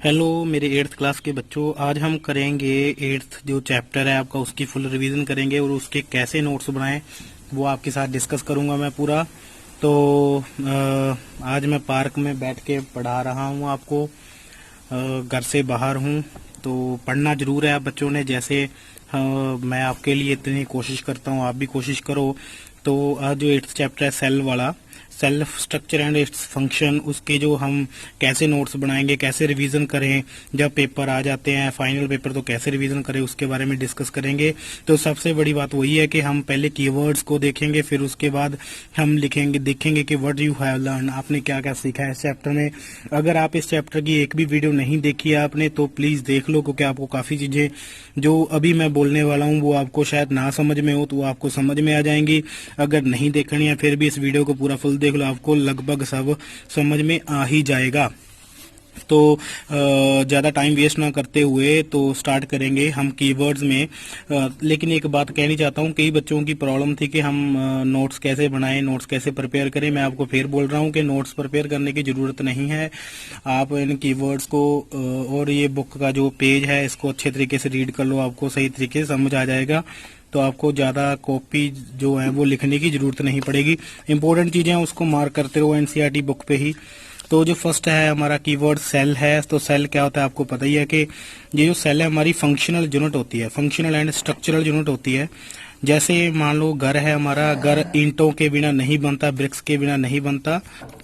Hello मेरे 8th class के बच्चों। आज हम करेंगे 8th जो चैप्टर है आपका, उसकी फुल रिवीजन करेंगे और उसके कैसे नोट्स बनाएं वो आपके साथ डिस्कस करूंगा मैं पूरा। तो आज मैं पार्क में बैठ के पढ़ा रहा हूं आपको, घर से बाहर हूं। तो पढ़ना जरूर है आप बच्चों ने, जैसे मैं आपके लिए इतनी कोशिश करता हूं आप भी कोशिश करो। तो आज जो 8th चैप्टर है सेल वाला, self structure and its function, उसके जो हम कैसे नोट्स बनाएंगे, कैसे रिवीजन करें, जब पेपर आ जाते हैं फाइनल पेपर तो कैसे रिवीजन करें उसके बारे में डिस्कस करेंगे। तो सबसे बड़ी बात वही है कि हम पहले कीवर्ड्स को देखेंगे, फिर उसके बाद हम देखेंगे कि व्हाट यू हैव लर्न, आपने क्या क्या सीखा है इस चैप्टर में। अगर आप इस चैप्टर की एक भी वीडियो नहीं देखी है आपने तो प्लीज देख लो, क्योंकि आपको काफी चीजें जो अभी मैं बोलने वाला हूँ वो आपको शायद ना समझ में हो तो वो आपको समझ में आ जाएंगी। अगर नहीं देखनी है फिर भी इस वीडियो को पूरा फुल देख लो, आपको लगभग सब समझ में आ ही जाएगा। तो ज़्यादा टाइम वेस्ट ना करते हुए तो स्टार्ट करेंगे हम कीवर्ड्स में। लेकिन एक बात कहनी चाहता हूँ, कई बच्चों की प्रॉब्लम थी कि हम नोट्स कैसे बनाएं, नोट्स कैसे प्रिपेयर करें। मैं आपको फिर बोल रहा हूँ कि नोट्स प्रिपेयर करने की ज़रूरत नहीं है। आप इन कीवर्ड्स को और ये बुक का जो पेज है इसको अच्छे तरीके से रीड कर लो, आपको सही तरीके से समझ आ जाएगा। तो आपको ज़्यादा कॉपी जो है वो लिखने की ज़रूरत नहीं पड़ेगी। इंपॉर्टेंट चीज़ें हैं उसको मार्क करते रहो एनसीईआरटी बुक पे ही। तो जो फर्स्ट है हमारा कीवर्ड सेल है। तो सेल क्या होता है आपको पता ही है कि ये जो सेल है हमारी फंक्शनल यूनिट होती है, फंक्शनल एंड स्ट्रक्चरल यूनिट होती है। जैसे मान लो घर है हमारा, घर ईंटों के बिना नहीं बनता, ब्रिक्स के बिना नहीं बनता।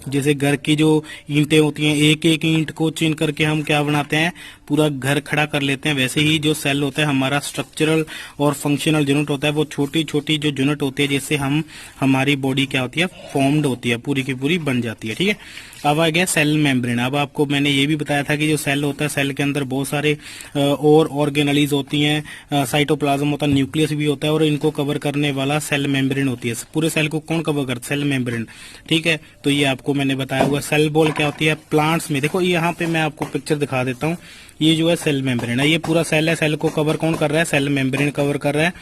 जैसे घर की जो ईंटें होती हैं एक एक ईंट को चुन करके हम क्या बनाते हैं, पूरा घर खड़ा कर लेते हैं। वैसे ही जो सेल होता है हमारा स्ट्रक्चरल और फंक्शनल यूनिट होता है, वो छोटी छोटी जो यूनिट होती है जिससे हम हमारी बॉडी क्या होती है फॉर्म्ड होती है, पूरी की पूरी बन जाती है। ठीक है, अब आ गया सेल मेम्ब्रेन। अब आपको मैंने ये भी बताया था कि जो सेल होता है सेल के अंदर बहुत सारे और ऑर्गेनलीज होती हैं, साइटोप्लाज्म होता है, न्यूक्लियस भी होता है और इनको कवर करने वाला सेल मेम्ब्रेन होती है। पूरे सेल को कौन कवर करता है? Cell membrane. ठीक है, तो ये आपको मैंने बताया हुआ। सेल वॉल क्या होती है प्लांट्स में, देखो यहाँ पे मैं आपको पिक्चर दिखा देता हूँ। ये जो है सेल मेम्ब्रेन है, ये पूरा सेल है, सेल को कवर कौन कर रहा है? सेल मेम्ब्रेन कवर कर रहा है।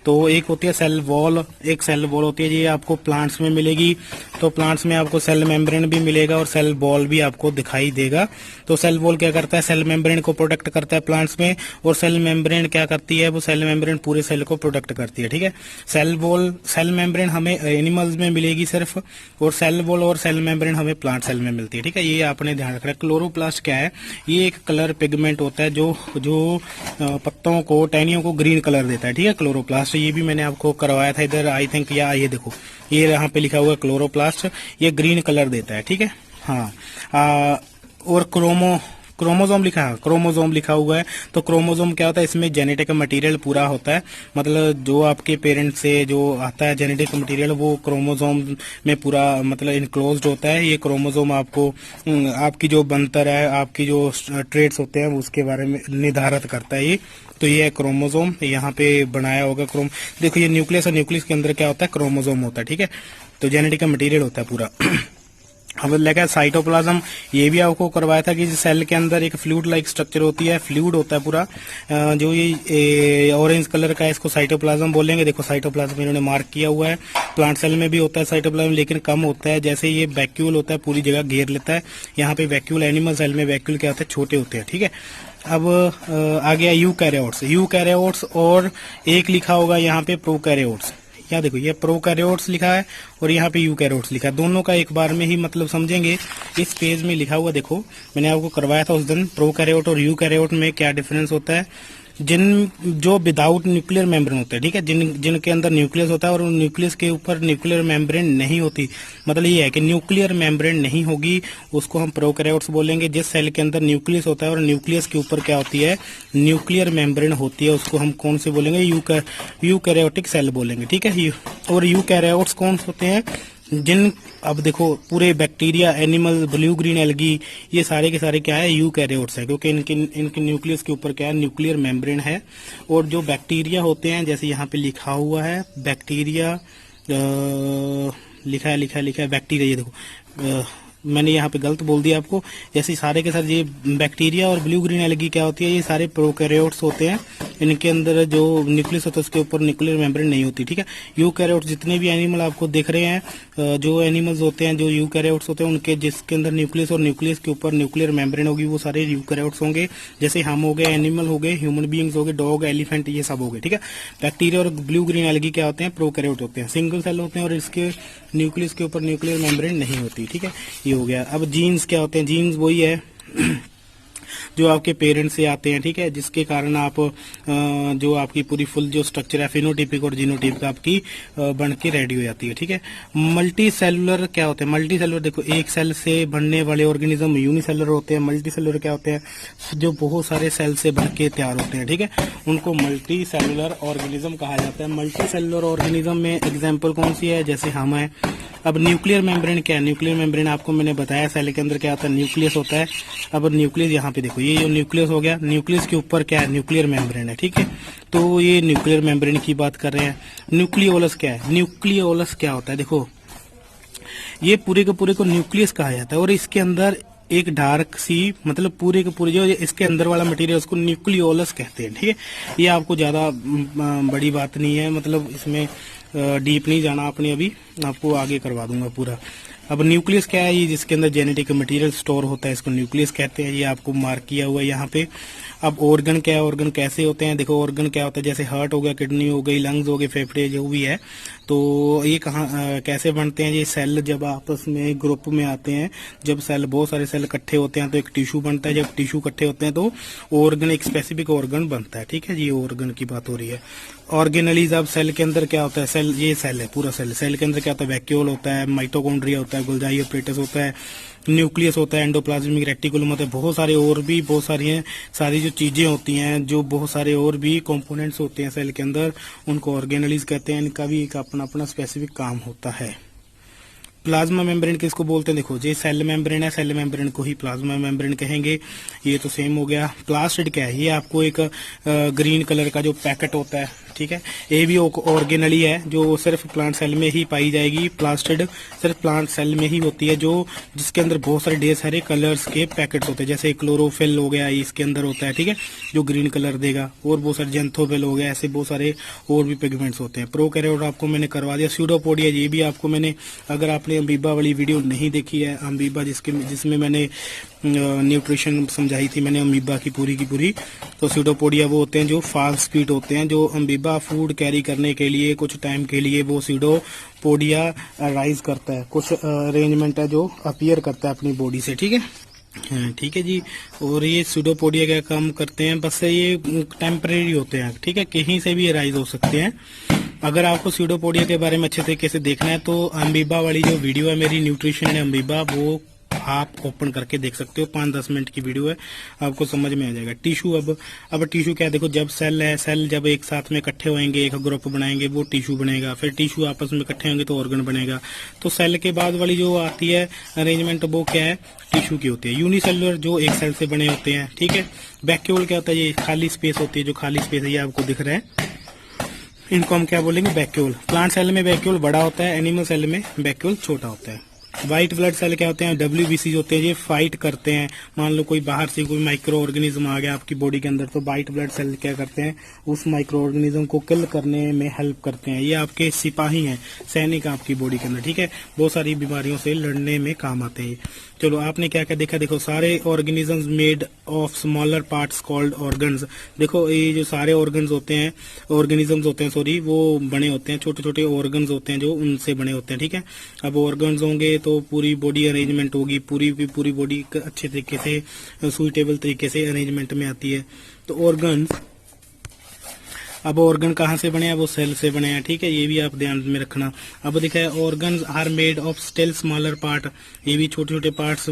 तो एक होती है सेल वॉल, एक सेल वॉल होती है, ये आपको प्लांट्स में मिलेगी। तो प्लांट्स में आपको सेल मेम्ब्रेन भी मिलेगा और सेल वॉल भी आपको दिखाई देगा। तो सेल वॉल क्या करता है? सेल मेम्ब्रेन को प्रोटेक्ट करता है प्लांट्स में, और सेल मेम्ब्रेन क्या करती है? वो सेल मेम्ब्रेन पूरे सेल को प्रोटेक्ट करती है। ठीक है, सेल वॉल सेल मेम्ब्रेन हमें एनिमल्स में मिलेगी सिर्फ, और सेल वॉल और सेल मेम्ब्रेन हमें प्लांट सेल में मिलती है। ठीक है, ये आपने ध्यान रखना है। क्लोरोप्लास्ट क्या है? ये एक कलर पिगमेंट होता है जो पत्तों को, टहनियों को ग्रीन कलर देता है। ठीक है, क्लोरोप्लास्ट। ये भी मैंने आपको करवाया था इधर आई थिंक, या ये देखो ये यहाँ पे लिखा हुआ है क्लोरोप्लास्ट, ये ग्रीन कलर देता है। ठीक है, हाँ। और क्रोमोजोम लिखा है, क्रोमोजोम लिखा हुआ है। तो क्रोमोजोम क्या होता है? इसमें जेनेटिक मटेरियल पूरा होता है, मतलब जो आपके पेरेंट्स से जो आता है जेनेटिक मटेरियल वो क्रोमोजोम में पूरा मतलब इनक्लोज्ड होता है। ये क्रोमोजोम आपको आपकी जो बनतर है, आपकी जो ट्रेट्स होते हैं उसके बारे में निर्धारित करता है ये। तो ये है क्रोमोजोम, यहाँ पे बनाया होगा देखो ये न्यूक्लियस है, न्यूक्लियस के अंदर क्या होता है? क्रोमोजोम होता है। ठीक है, तो जेनेटिक मटेरियल होता है पूरा। हमें लगा साइटोप्लाज्म, ये भी आपको करवाया था कि सेल के अंदर एक फ्लूइड लाइक स्ट्रक्चर होती है, फ्लूइड होता है पूरा। जो ये ऑरेंज कलर का है इसको साइटोप्लाज्म बोलेंगे। देखो साइटोप्लाज्म इन्होंने मार्क किया हुआ है। प्लांट सेल में भी होता है साइटोप्लाज्म, लेकिन कम होता है। जैसे ये वैक्यूल होता है, पूरी जगह घेर लेता है। यहाँ पे वैक्यूल, एनिमल सेल में वैक्यूल क्या होता है? छोटे होते हैं। ठीक है, अब आ गया यूकैरियोट्स। यूकैरियोट्स और एक लिखा होगा यहाँ पे प्रोकैरियोट्स। यहाँ देखो ये प्रोकैरियोट्स लिखा है और यहाँ पे यूकैरियोट्स लिखा है, दोनों का एक बार में ही मतलब समझेंगे। इस पेज में लिखा हुआ देखो, मैंने आपको करवाया था उस दिन, प्रोकैरियोट और यूकैरियोट में क्या डिफरेंस होता है। जो विदाउट न्यूक्लियर मेम्ब्रेन होते हैं, ठीक है, जिनके अंदर न्यूक्लियस होता है और न्यूक्लियस के ऊपर न्यूक्लियर मेम्ब्रेन नहीं होती, मतलब ये है कि न्यूक्लियर मेम्ब्रेन नहीं होगी, उसको हम प्रोकैरियोट्स बोलेंगे। जिस सेल के अंदर न्यूक्लियस होता है और न्यूक्लियस के ऊपर क्या होती है? न्यूक्लियर मेम्ब्रेन होती है, उसको हम कौन से बोलेंगे? यूकैरियोटिक सेल बोलेंगे। ठीक है, और यूकैरियोट्स कौन होते हैं? अब देखो पूरे bacteria, animal, blue green algae, ये सारे के सारे क्या है? यूकैरियोट्स है, क्योंकि इनके न्यूक्लियस के ऊपर क्या है? न्यूक्लियर मेम्ब्रेन है। और जो बैक्टीरिया होते हैं, जैसे यहाँ पे लिखा हुआ है बैक्टीरिया, लिखा है बैक्टीरिया। ये देखो मैंने यहाँ पे गलत बोल दिया आपको। जैसे सारे के साथ ये बैक्टीरिया और ब्लू ग्रीन एल्गी क्या होती है? ये सारे प्रोकैरियोट्स होते हैं। इनके अंदर जो न्यूक्लियस होता है उसके ऊपर न्यूक्लियर मेम्ब्रेन नहीं होती, ठीक है। यूकैरियोट्स जितने भी एनिमल आपको दिख रहे हैं, जो एनिमल्स होते हैं जो यूकैरियोट्स होते हैं उनके जिसके अंदर न्यूक्लियस और न्यूक्लियस के ऊपर न्यूक्लियर मेम्ब्रेन होगी वो सारे यूकैरियोट्स होंगे। जैसे हम हो गए, एनिमल हो गए, ह्यूमन बीइंग्स हो गए, डॉग, एलिफेंट, ये सब हो गए, ठीक है। बैक्टीरिया और ब्लू ग्रीन एल्गी क्या होते हैं, प्रोकैरियोट होते हैं, सिंगल सेल होते हैं और इसके न्यूक्लियस के ऊपर न्यूक्लियर मेम्ब्रेन नहीं होती, ठीक है। ये हो गया। अब जीन्स क्या होते हैं, जीन्स वही है जो आपके पेरेंट्स से आते हैं, ठीक है, जिसके कारण आप जो आपकी पूरी फुल जो स्ट्रक्चर है फिनोटिपिक और जीनोटिपिक आपकी बन के रेडी हो जाती है, ठीक है। मल्टी सेलुलर क्या होते हैं, मल्टी सेलुलर देखो एक सेल से बनने वाले ऑर्गेनिज्म यूनिसेलुलर होते हैं। मल्टी सेलुलर क्या होते हैं, जो बहुत सारे सेल से बन के तैयार होते हैं, ठीक है, उनको मल्टी सेलुलर ऑर्गेनिज्म कहा जाता है। मल्टी सेलुलर ऑर्गेनिज्म में एग्जाम्पल कौन सी है, जैसे हम है। अब न्यूक्लियर मेम्ब्रेन क्या है, न्यूक्लियर मेम्ब्रेन आपको मैंने बताया सेल के अंदर क्या होता है, न्यूक्लियस होता है। अब न्यूक्लियस यहाँ पे देखो, ये जो न्यूक्लियस हो गया, न्यूक्लियस के ऊपर क्या है, न्यूक्लियर मेम्ब्रेन है, ठीक है। तो ये न्यूक्लियर मेम्ब्रेन की बात कर रहे हैं। न्यूक्लियोलस क्या है, न्यूक्लियोलस क्या होता है, देखो ये पूरे के पूरे को न्यूक्लियस कहा जाता है और इसके अंदर एक डार्क सी, मतलब पूरे के पूरे जो इसके अंदर वाला मटेरियल उसको न्यूक्लियोलस कहते हैं, ठीक है। ये आपको ज्यादा बड़ी बात नहीं है, मतलब इसमें डीप नहीं जाना आपने, अभी आपको आगे करवा दूंगा पूरा। अब न्यूक्लियस क्या है, ये जिसके अंदर जेनेटिक मटेरियल स्टोर होता है, इसको न्यूक्लियस कहते हैं। ये आपको मार्क किया हुआ है यहाँ पे। अब ऑर्गन क्या है, ऑर्गन कैसे होते हैं, देखो ऑर्गन क्या होता है, जैसे हार्ट हो गया, किडनी हो गई, लंग्स हो गए, फेफड़े जो भी है, तो ये कहाँ कैसे बनते हैं, ये सेल जब आपस में ग्रुप में आते हैं, जब सेल बहुत सारे सेल इकट्ठे होते हैं तो एक टिश्यू बनता है, जब टिश्यू इकट्ठे होते हैं तो ऑर्गन, एक स्पेसिफिक ऑर्गन बनता है, ठीक है जी। ऑर्गन की बात हो रही है। ऑर्गेनलीज, अब सेल के अंदर क्या होता है, सेल, ये सेल है पूरा सेल, सेल के अंदर क्या होता है, वैक्यूल होता है, माइटोकॉन्ड्रिया होता है, गोल्गी ऑपरेटस होता है, न्यूक्लियस होता है, एंडोप्लाज्मिक रेटिकुलम होता है, बहुत सारे और भी बहुत सारी हैं, सारी जो चीजें होती हैं, जो बहुत सारे और भी कंपोनेंट्स होते हैं सेल के अंदर, उनको ऑर्गेनलीज कहते हैं। इनका भी एक अपना अपना स्पेसिफिक काम होता है। प्लाज्मा मेम्ब्रेन किसको बोलते हैं, देखो ये सेल मेम्ब्रेन है, सेल मेम्ब्रेन को ही प्लाज्मा मेम्ब्रेन कहेंगे। ये तो सेम हो गया। प्लास्टिड क्या है, ये आपको एक ग्रीन कलर का जो पैकेट होता है, ठीक है, ये भी ऑर्गेनली है, जो सिर्फ प्लांट सेल में ही पाई जाएगी। प्लास्टिड सिर्फ प्लांट सेल में ही होती है, जो जिसके अंदर बहुत सारे ढेर सारे कलर्स के पैकेट्स होते हैं, जैसे क्लोरोफिल हो गया, इसके अंदर होता है, ठीक है, जो ग्रीन कलर देगा, और बहुत सारे जेंथोफिल हो गया, ऐसे बहुत सारे और भी पिगमेंट्स होते हैं। प्रोकैरियोट आपको मैंने करवा दिया। स्यूडोपोडिया, ये भी आपको मैंने, अगर आपने अमीबा वाली वीडियो नहीं देखी है, अमीबा जिसमें मैंने न्यूट्रिशन समझाई थी मैंने अमीबा की पूरी, तो स्यूडोपोडिया वो होते हैं जो फास्ट फीट होते हैं, जो अमीबा फूड कैरी करने के लिए कुछ टाइम के लिए वो स्यूडोपोडिया राइज करता है, कुछ अरेंजमेंट है जो अपीयर करता है अपनी बॉडी से, ठीक है। हाँ, ठीक है जी। और ये स्यूडोपोडिया क्या काम करते हैं, बस ये टेम्परेरी होते हैं, ठीक है, कहीं से भी राइज हो सकते हैं। अगर आपको स्यूडोपोडिया के बारे में अच्छे तरीके से देखना है तो अमीबा वाली जो वीडियो है मेरी, न्यूट्रिशन एंड अमीबा, वो आप ओपन करके देख सकते हो, 5-10 मिनट की वीडियो है, आपको समझ में आ जाएगा। टिश्यू, अब टिश्यू क्या है, देखो जब सेल है, सेल जब एक साथ में इकट्ठे होंगे, एक ग्रुप बनाएंगे, वो टिश्यू बनेगा, फिर टिश्यू आपस में इकट्ठे होंगे तो ऑर्गन बनेगा। तो सेल के बाद वाली जो आती है अरेंजमेंट, वो क्या है, टिश्यू की होती है। यूनिसेलुलर जो एक सेल से बने होते हैं, ठीक है। वैक्यूल क्या होता है, ये खाली स्पेस होती है, जो खाली स्पेस है ये आपको दिख रहा है, इनको हम क्या बोलेंगे, वैक्यूल। प्लांट सेल में वैक्यूल बड़ा होता है, एनिमल सेल में वैक्यूल छोटा होता है। व्हाइट ब्लड सेल क्या होते हैं, WBC होते हैं, ये फाइट करते हैं। मान लो कोई बाहर से कोई माइक्रो ऑर्गेनिज्म आ गया आपकी बॉडी के अंदर, तो व्हाइट ब्लड सेल क्या करते हैं, उस माइक्रो ऑर्गेनिज्म को किल करने में हेल्प करते हैं। ये आपके सिपाही हैं, सैनिक आपकी बॉडी के अंदर, ठीक है, बहुत सारी बीमारियों से लड़ने में काम आते हैं। चलो आपने क्या क्या देखा, देखो सारे organisms made of smaller parts called organs. देखो ये जो सारे ऑर्गन्स होते हैं, ऑर्गेनिजम्स होते हैं, सॉरी, वो बने होते हैं, छोटे छोटे ऑर्गन्स होते हैं जो उनसे बने होते हैं, ठीक है। अब ऑर्गन्स होंगे तो पूरी बॉडी अरेंजमेंट होगी, पूरी बॉडी अच्छे तरीके से सुइटेबल तरीके से अरेंजमेंट में आती है। तो ऑर्गन्स, अब ऑर्गन कहाँ से बने हैं, वो सेल से बने हैं, ठीक है, ये भी आप ध्यान में रखना। अब देखा है organs are made of still smaller part, ये भी छोटे छोटे पार्ट्स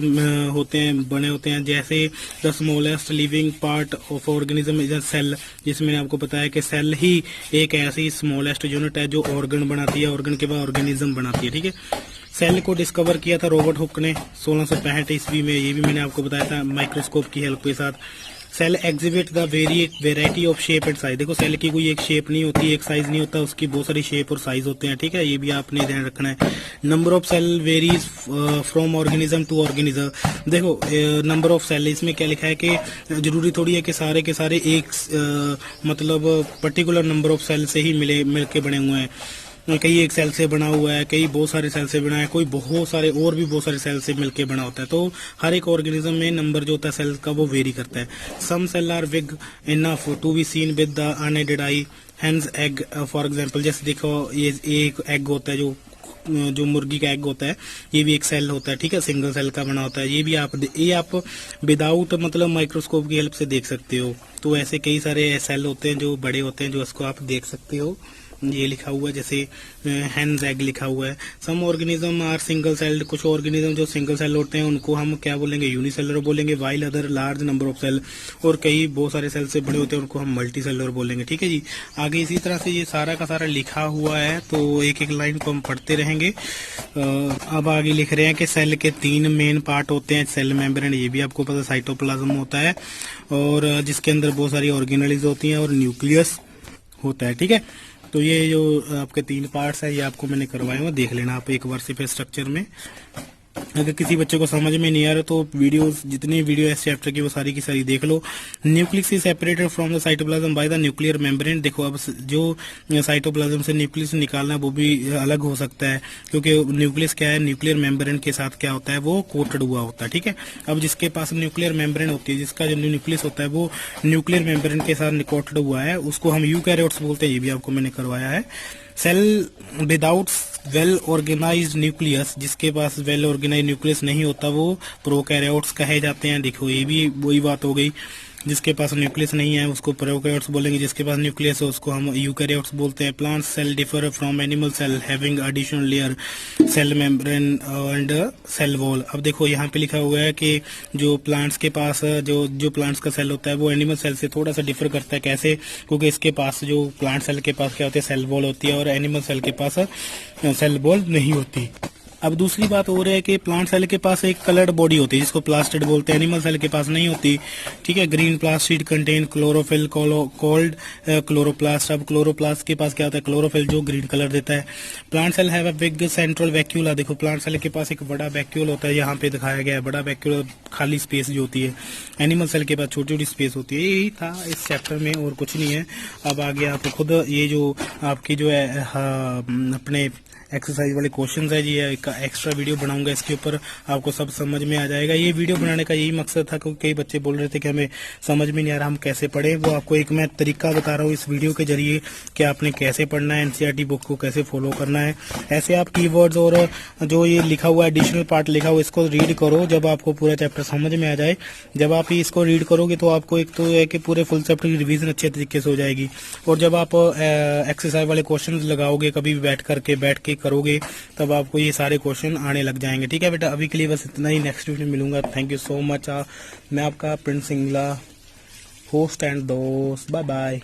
होते हैं, बने होते हैं। जैसे the smallest living part of organism is a cell, जिसमें मैंने आपको बताया कि सेल ही एक ऐसी स्मॉलेस्ट यूनिट है जो ऑर्गन बनाती है, ऑर्गन के बाद ऑर्गेनिज्म बनाती है, ठीक है। सेल को डिस्कवर किया था रॉबर्ट हुक ने 1665 ईस्वी में, ये भी मैंने आपको बताया था माइक्रोस्कोप की हेल्प के साथ। Cell exhibit the variety of shape and size. देखो सेल की कोई एक शेप नहीं होती, एक साइज नहीं होता, उसकी बहुत सारी शेप और साइज होते हैं, ठीक है, ये भी आपने ध्यान रखना है। Number of cell varies from organism to organism. देखो नंबर ऑफ सेल, इसमें क्या लिखा है कि जरूरी थोड़ी है कि सारे के सारे एक मतलब पर्टिकुलर नंबर ऑफ सेल से ही मिलके बने हुए हैं। कई एक सेल से बना हुआ है, कई बहुत सारे सेल से बना है, कोई बहुत सारे और भी बहुत सारे सेल से मिलके बना होता है। तो हर एक ऑर्गेनिज्म में नंबर जो होता है सेल का वो वेरी करता है। Some cell are big enough to be seen with the unaided eye, hence eg for example. जैसे देखो ये एक एग होता है, जो मुर्गी का एग होता है, ये भी एक सेल होता है, ठीक है, सिंगल सेल का बना होता है। ये भी आप विदाउट मतलब माइक्रोस्कोप की हेल्प से देख सकते हो। तो ऐसे कई सारे सेल होते हैं जो बड़े होते हैं, जो उसको आप देख सकते हो। ये लिखा हुआ है, जैसे हैंस एग लिखा हुआ है। Some organism are single celled, कुछ ऑर्गेनिज्म जो सिंगल सेल होते हैं उनको हम क्या बोलेंगे, यूनिसेलर बोलेंगे। While other large number of cell, और कई बहुत सारे सेल से बड़े होते हैं उनको हम मल्टी सेलर बोलेंगे, ठीक है जी। आगे इसी तरह से ये सारा का सारा लिखा हुआ है, तो एक एक लाइन को हम पढ़ते रहेंगे। अब आगे लिख रहे हैं कि सेल के 3 मेन पार्ट होते हैं। सेल मेम्ब्रेन, ये भी आपको पता, साइटोप्लाज्म होता है, और जिसके अंदर बहुत सारी ऑर्गेनेल्स होती हैं, और न्यूक्लियस होता है, ठीक है। तो ये जो आपके 3 पार्ट्स है, ये आपको मैंने करवाए हुए, देख लेना आप एक बार से फिर स्ट्रक्चर में। अगर किसी बच्चे को समझ में नहीं आ रहा तो वीडियोस, जितनी वीडियो है इस चैप्टर की वो सारी की सारी देख लो। Nucleus is separated from the cytoplasm by the nuclear membrane. देखो अब जो साइटोप्लाज्म से न्यूक्लियस निकालना है वो भी अलग हो सकता है, क्योंकि न्यूक्लियस क्या है, न्यूक्लियर मेम्ब्रेन के साथ क्या होता है, वो कोटेड हुआ होता है, ठीक है। अब जिसके पास न्यूक्लियर मेम्ब्रेन होती है, जिसका जो न्यूक्लियस होता है वो न्यूक्लियर मेम्ब्रेन के साथ कोटेड हुआ है, उसको हम यूकैरियोट्स बोलते हैं। ये भी आपको मैंने करवाया है। Cell without well organized nucleus, जिसके पास वेल ऑर्गेनाइज्ड न्यूक्लियस नहीं होता, वो प्रोकैरियोट्स कहे जाते हैं। देखो ये भी वही बात हो गई, जिसके पास न्यूक्लियस नहीं है उसको प्रोकैरियोट्स बोलेंगे, जिसके पास न्यूक्लियस है उसको हम यूकैरियोट्स बोलते हैं। Plant cell differ from animal cell having additional layer, cell membrane and cell wall. अब देखो यहाँ पे लिखा हुआ है कि जो प्लांट्स के पास जो प्लांट्स का सेल होता है वो एनिमल सेल से थोड़ा सा डिफर करता है। कैसे? क्योंकि इसके पास जो प्लांट सेल के पास क्या होती है, सेल वॉल होती है, और एनिमल सेल के पास सेल वॉल नहीं होती। अब दूसरी बात हो रही है कि प्लांट सेल के पास एक कलर्ड बॉडी होती है जिसको प्लास्टिड बोलते हैं, एनिमल सेल के पास नहीं होती, ठीक है। Green plastid contain chlorophyll called chloroplast. अब क्लोरोप्लास्ट के पास क्या होता है, क्लोरोफिल, जो ग्रीन कलर देता है। Plant cell have a big central vacuole. देखो प्लांट सेल के पास एक बड़ा वैक्यूल होता है, यहाँ पे दिखाया गया है, बड़ा वैक्यूल, खाली स्पेस जो होती है। एनिमल सेल के पास छोटी छोटी स्पेस होती है। यही था इस चैप्टर में, और कुछ नहीं है। अब आगे आप खुद ये जो आपकी जो है अपने एक्सरसाइज वाले क्वेश्चंस है जी, एक एक्स्ट्रा वीडियो बनाऊंगा इसके ऊपर, आपको सब समझ में आ जाएगा। ये वीडियो बनाने का यही मकसद था, क्योंकि कई बच्चे बोल रहे थे कि हमें समझ में नहीं आ रहा, हम कैसे पढ़ें। वो आपको एक मैं तरीका बता रहा हूँ इस वीडियो के जरिए कि आपने कैसे पढ़ना है, एनसीईआरटी बुक को कैसे फॉलो करना है। ऐसे आप कीवर्ड्स और जो ये लिखा हुआ है एडिशनल पार्ट लिखा हुआ, इसको रीड करो जब आपको पूरा चैप्टर समझ में आ जाए। जब आप इसको रीड करोगे तो आपको एक तो है कि पूरे फुल चैप्टर की रिवीजन अच्छे तरीके से हो जाएगी, और जब आप एक्सरसाइज वाले क्वेश्चन लगाओगे, कभी भी बैठ के करोगे, तब आपको ये सारे क्वेश्चन आने लग जाएंगे, ठीक है बेटा। अभी के लिए बस इतना ही, नेक्स्ट वीडियो में मिलूंगा। Thank you so much. मैं आपका प्रिंस सिंगला, होस्ट एंड दोस्त। Bye bye.